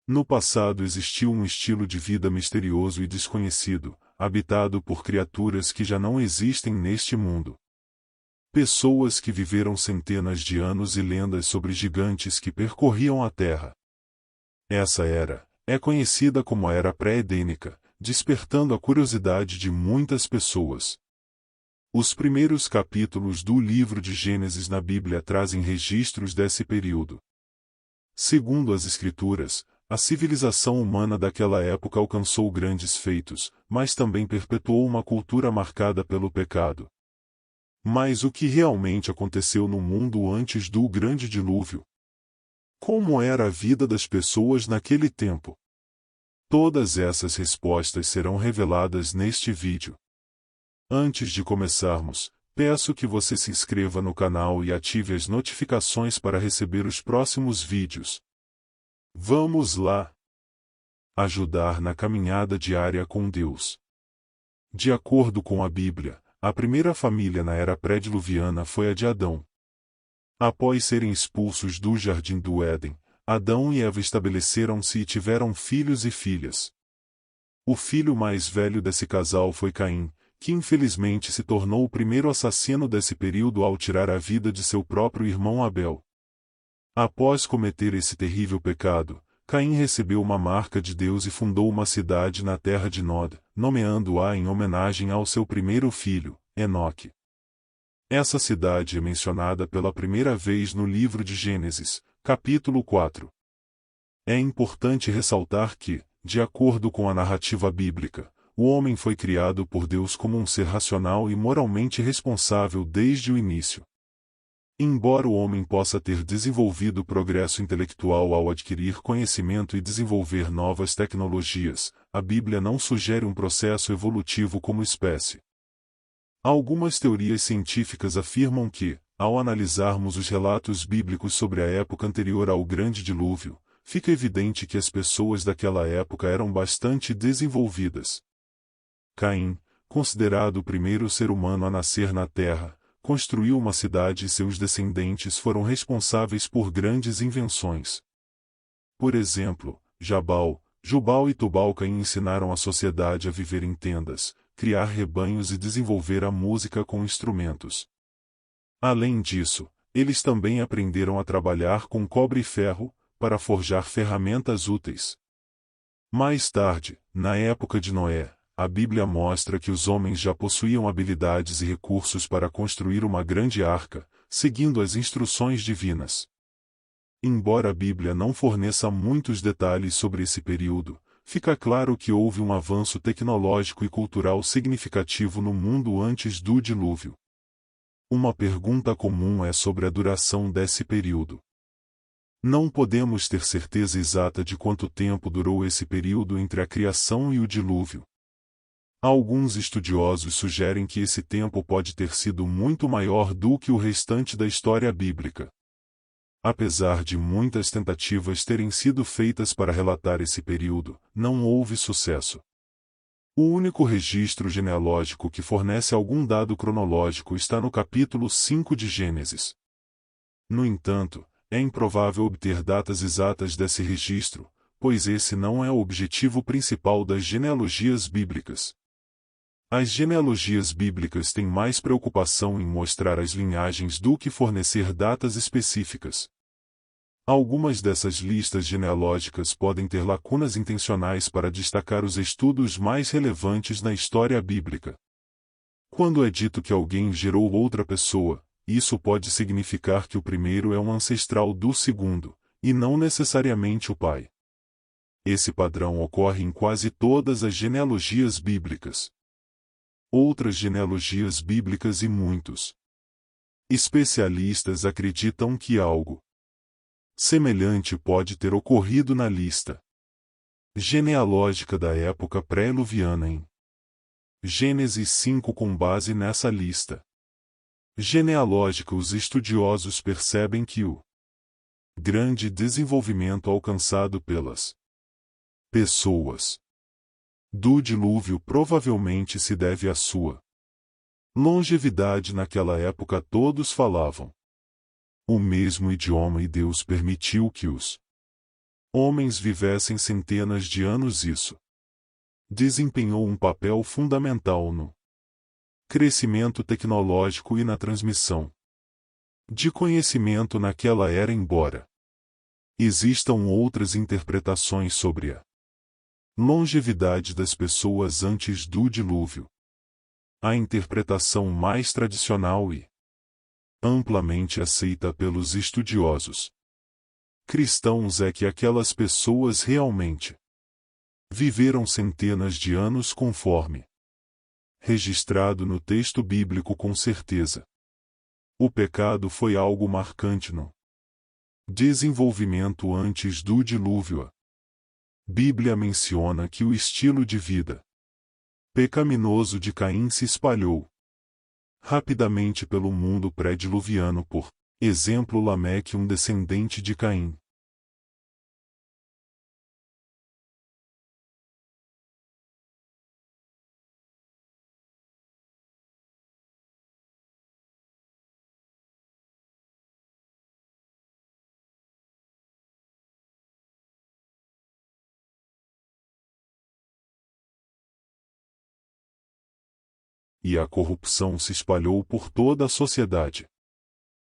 No passado existiu um estilo de vida misterioso e desconhecido, habitado por criaturas que já não existem neste mundo. Pessoas que viveram centenas de anos e lendas sobre gigantes que percorriam a Terra. Essa era é conhecida como a Era Pré-Edênica, despertando a curiosidade de muitas pessoas. Os primeiros capítulos do livro de Gênesis na Bíblia trazem registros desse período. Segundo as Escrituras, a civilização humana daquela época alcançou grandes feitos, mas também perpetuou uma cultura marcada pelo pecado. Mas o que realmente aconteceu no mundo antes do grande dilúvio? Como era a vida das pessoas naquele tempo? Todas essas respostas serão reveladas neste vídeo. Antes de começarmos, peço que você se inscreva no canal e ative as notificações para receber os próximos vídeos. Vamos lá! Ajudar na caminhada diária com Deus. De acordo com a Bíblia, a primeira família na era pré-diluviana foi a de Adão. Após serem expulsos do Jardim do Éden, Adão e Eva estabeleceram-se e tiveram filhos e filhas. O filho mais velho desse casal foi Caim, que infelizmente se tornou o primeiro assassino desse período ao tirar a vida de seu próprio irmão Abel. Após cometer esse terrível pecado, Caim recebeu uma marca de Deus e fundou uma cidade na terra de Nod, nomeando-a em homenagem ao seu primeiro filho, Enoque. Essa cidade é mencionada pela primeira vez no livro de Gênesis, capítulo 4. É importante ressaltar que, de acordo com a narrativa bíblica, o homem foi criado por Deus como um ser racional e moralmente responsável desde o início. Embora o homem possa ter desenvolvido progresso intelectual ao adquirir conhecimento e desenvolver novas tecnologias, a Bíblia não sugere um processo evolutivo como espécie. Algumas teorias científicas afirmam que, ao analisarmos os relatos bíblicos sobre a época anterior ao Grande Dilúvio, fica evidente que as pessoas daquela época eram bastante desenvolvidas. Caim, considerado o primeiro ser humano a nascer na Terra, construiu uma cidade e seus descendentes foram responsáveis por grandes invenções. Por exemplo, Jubal e Tubal-Caim ensinaram a sociedade a viver em tendas, criar rebanhos e desenvolver a música com instrumentos. Além disso, eles também aprenderam a trabalhar com cobre e ferro, para forjar ferramentas úteis. Mais tarde, na época de Noé, a Bíblia mostra que os homens já possuíam habilidades e recursos para construir uma grande arca, seguindo as instruções divinas. Embora a Bíblia não forneça muitos detalhes sobre esse período, fica claro que houve um avanço tecnológico e cultural significativo no mundo antes do dilúvio. Uma pergunta comum é sobre a duração desse período. Não podemos ter certeza exata de quanto tempo durou esse período entre a criação e o dilúvio. Alguns estudiosos sugerem que esse tempo pode ter sido muito maior do que o restante da história bíblica. Apesar de muitas tentativas terem sido feitas para relatar esse período, não houve sucesso. O único registro genealógico que fornece algum dado cronológico está no capítulo 5 de Gênesis. No entanto, é improvável obter datas exatas desse registro, pois esse não é o objetivo principal das genealogias bíblicas. As genealogias bíblicas têm mais preocupação em mostrar as linhagens do que fornecer datas específicas. Algumas dessas listas genealógicas podem ter lacunas intencionais para destacar os estudos mais relevantes na história bíblica. Quando é dito que alguém gerou outra pessoa, isso pode significar que o primeiro é um ancestral do segundo, e não necessariamente o pai. Esse padrão ocorre em quase todas as genealogias bíblicas. Outras genealogias bíblicas e muitos especialistas acreditam que algo semelhante pode ter ocorrido na lista genealógica da época pré-diluviana em Gênesis 5. Com base nessa lista genealógica, os estudiosos percebem que o grande desenvolvimento alcançado pelas pessoas do dilúvio provavelmente se deve à sua longevidade. Naquela época todos falavam o mesmo idioma e Deus permitiu que os homens vivessem centenas de anos. Isso desempenhou um papel fundamental no crescimento tecnológico e na transmissão de conhecimento naquela era, embora existam outras interpretações sobre a longevidade das pessoas antes do dilúvio. A interpretação mais tradicional e amplamente aceita pelos estudiosos cristãos é que aquelas pessoas realmente viveram centenas de anos, conforme registrado no texto bíblico. Com certeza, o pecado foi algo marcante no desenvolvimento antes do dilúvio. A Bíblia menciona que o estilo de vida pecaminoso de Caim se espalhou rapidamente pelo mundo pré-diluviano. Por exemplo, Lameque, um descendente de Caim, e a corrupção se espalhou por toda a sociedade.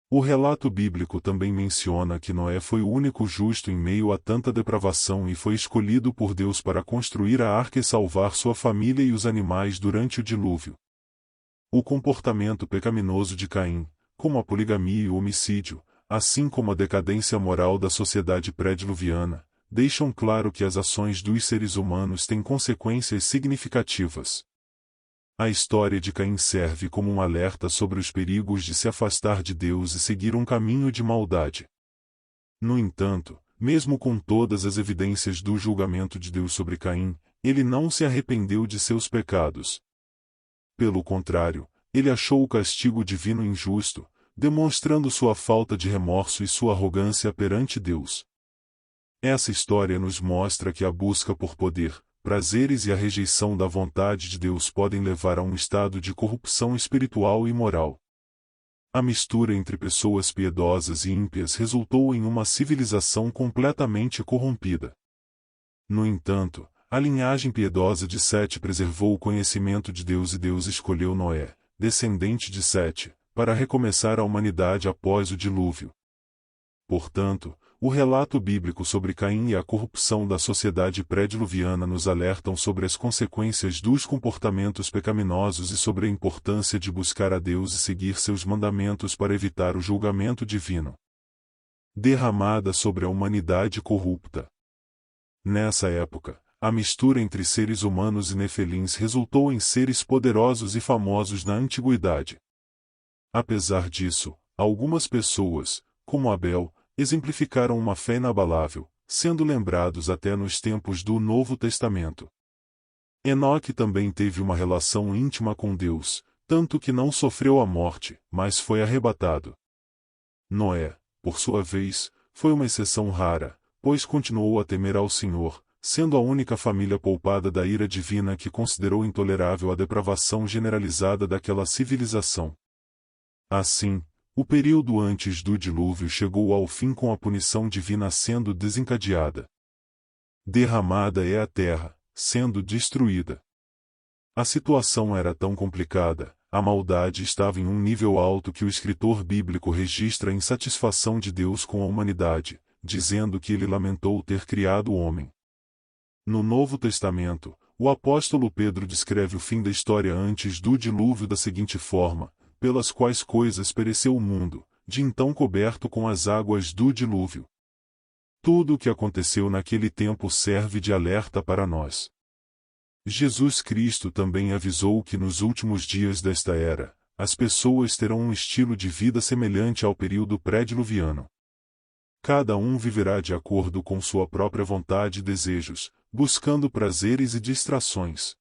O relato bíblico também menciona que Noé foi o único justo em meio a tanta depravação e foi escolhido por Deus para construir a arca e salvar sua família e os animais durante o dilúvio. O comportamento pecaminoso de Caim, como a poligamia e o homicídio, assim como a decadência moral da sociedade pré-diluviana, deixam claro que as ações dos seres humanos têm consequências significativas. A história de Caim serve como um alerta sobre os perigos de se afastar de Deus e seguir um caminho de maldade. No entanto, mesmo com todas as evidências do julgamento de Deus sobre Caim, ele não se arrependeu de seus pecados. Pelo contrário, ele achou o castigo divino injusto, demonstrando sua falta de remorso e sua arrogância perante Deus. Essa história nos mostra que a busca por poder, prazeres e a rejeição da vontade de Deus podem levar a um estado de corrupção espiritual e moral. A mistura entre pessoas piedosas e ímpias resultou em uma civilização completamente corrompida. No entanto, a linhagem piedosa de Sete preservou o conhecimento de Deus e Deus escolheu Noé, descendente de Sete, para recomeçar a humanidade após o dilúvio. Portanto, o relato bíblico sobre Caim e a corrupção da sociedade pré-diluviana nos alertam sobre as consequências dos comportamentos pecaminosos e sobre a importância de buscar a Deus e seguir seus mandamentos para evitar o julgamento divino derramada sobre a humanidade corrupta. Nessa época, a mistura entre seres humanos e nefelins resultou em seres poderosos e famosos na antiguidade. Apesar disso, algumas pessoas, como Abel, exemplificaram uma fé inabalável, sendo lembrados até nos tempos do Novo Testamento. Enoque também teve uma relação íntima com Deus, tanto que não sofreu a morte, mas foi arrebatado. Noé, por sua vez, foi uma exceção rara, pois continuou a temer ao Senhor, sendo a única família poupada da ira divina que considerou intolerável a depravação generalizada daquela civilização. Assim, o período antes do dilúvio chegou ao fim com a punição divina sendo desencadeada. Derramada é a terra, sendo destruída. A situação era tão complicada, a maldade estava em um nível alto que o escritor bíblico registra a insatisfação de Deus com a humanidade, dizendo que ele lamentou ter criado o homem. No Novo Testamento, o apóstolo Pedro descreve o fim da história antes do dilúvio da seguinte forma: pelas quais coisas pereceu o mundo, de então coberto com as águas do dilúvio. Tudo o que aconteceu naquele tempo serve de alerta para nós. Jesus Cristo também avisou que nos últimos dias desta era, as pessoas terão um estilo de vida semelhante ao período pré-diluviano. Cada um viverá de acordo com sua própria vontade e desejos, buscando prazeres e distrações.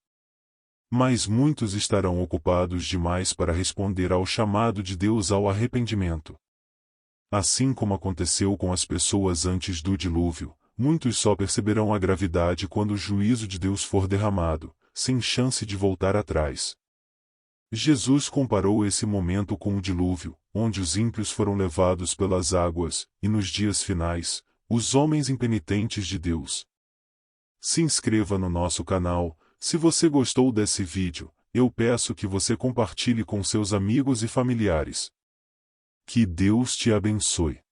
Mas muitos estarão ocupados demais para responder ao chamado de Deus ao arrependimento. Assim como aconteceu com as pessoas antes do dilúvio, muitos só perceberão a gravidade quando o juízo de Deus for derramado, sem chance de voltar atrás. Jesus comparou esse momento com o dilúvio, onde os ímpios foram levados pelas águas, e nos dias finais, os homens impenitentes de Deus. Se inscreva no nosso canal. Se você gostou desse vídeo, eu peço que você compartilhe com seus amigos e familiares. Que Deus te abençoe.